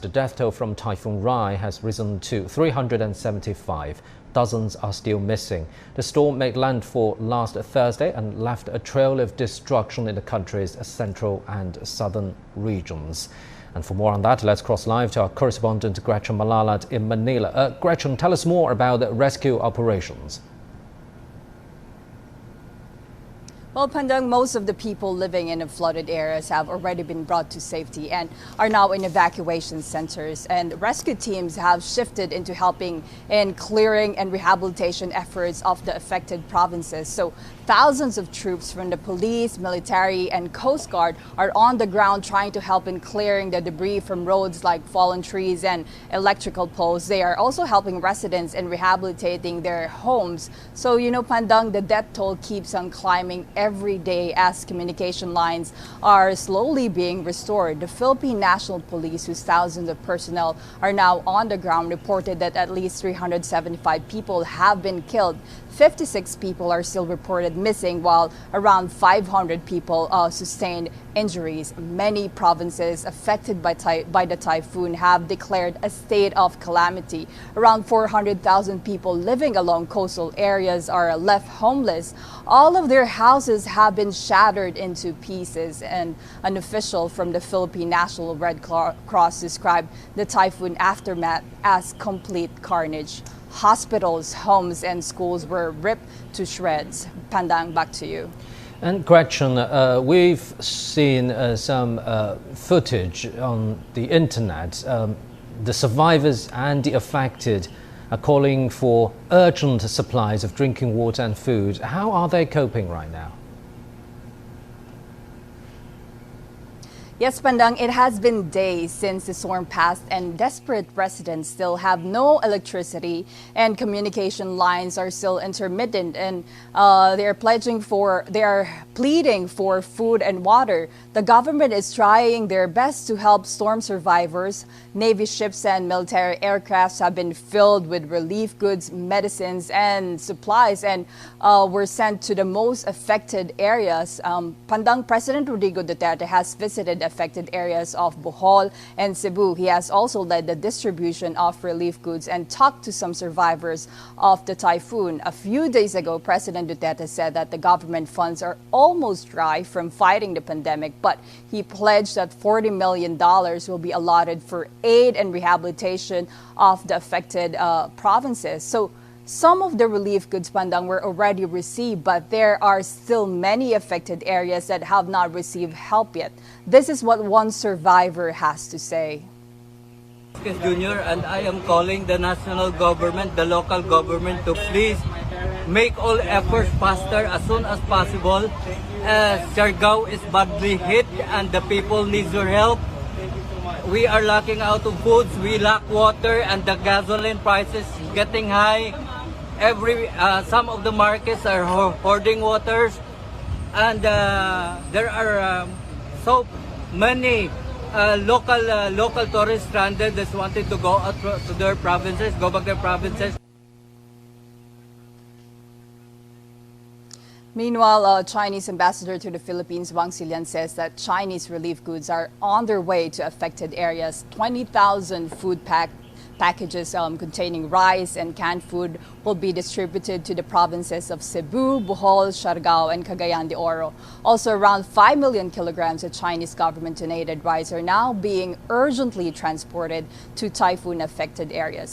The death toll from Typhoon Rai has risen to 375. Dozens are still missing. The storm made landfall last Thursday and left a trail of destruction in the country's central and southern regions. And for more on that, let's cross live to our correspondent Gretchen Malalad in Manila. Gretchen, tell us more about the rescue operations. Well, Pandang, most of the people living in the flooded areas have already been brought to safety and are now in evacuation centers. And rescue teams have shifted into helping in clearing and rehabilitation efforts of the affected provinces. So thousands of troops from the police, military, and Coast Guard are on the ground trying to help in clearing the debris from roads like fallen trees and electrical poles. They are also helping residents in rehabilitating their homes. So, Pandang, the death toll keeps on climbing every day as communication lines are slowly being restored. The Philippine National Police, whose thousands of personnel are now on the ground, reported that at least 375 people have been killed. 56 people are still reported missing, while around 500 people sustained injuries. Many provinces affected by the typhoon have declared a state of calamity. Around 400,000 people living along coastal areas are left homeless. All of their houses have been shattered into pieces, and an official from the Philippine National Red Cross described the typhoon aftermath as complete carnage. Hospitals, homes, and schools were ripped to shreds. Pandang, back to you. And Gretchen, we've seen some footage on the internet. The survivors and the affected are calling for urgent supplies of drinking water and food. How are they coping right now? Yes, Pandang, it has been days since the storm passed and desperate residents still have no electricity and communication lines are still intermittent, and they are pleading for food and water. The government is trying their best to help storm survivors. Navy ships and military aircrafts have been filled with relief goods, medicines, and supplies and were sent to the most affected areas. Pandang, President Rodrigo Duterte has visited affected areas of Bohol and Cebu. He has also led the distribution of relief goods and talked to some survivors of the typhoon. A few days ago, President Duterte said that the government funds are almost dry from fighting the pandemic, but he pledged that $40 million will be allotted for aid and rehabilitation of the affected provinces. So some of the relief goods, Pandang, were already received, but there are still many affected areas that have not received help yet. This is what one survivor has to say. Junior, and I am calling the national government, the local government, to please make all efforts faster as soon as possible. Siargao is badly hit and the people need your help. We are lacking out of foods, we lack water, and the gasoline prices getting high. Some of the markets are hoarding waters, and there are so many local tourists stranded that wanted to go out to their provinces, go back to their provinces. Meanwhile, Chinese ambassador to the Philippines, Wang Xilian, says that Chinese relief goods are on their way to affected areas. 20,000 food packages containing rice and canned food will be distributed to the provinces of Cebu, Bohol, Siargao, and Cagayan de Oro. Also, around 5 million kilograms of Chinese government-donated rice are now being urgently transported to typhoon-affected areas.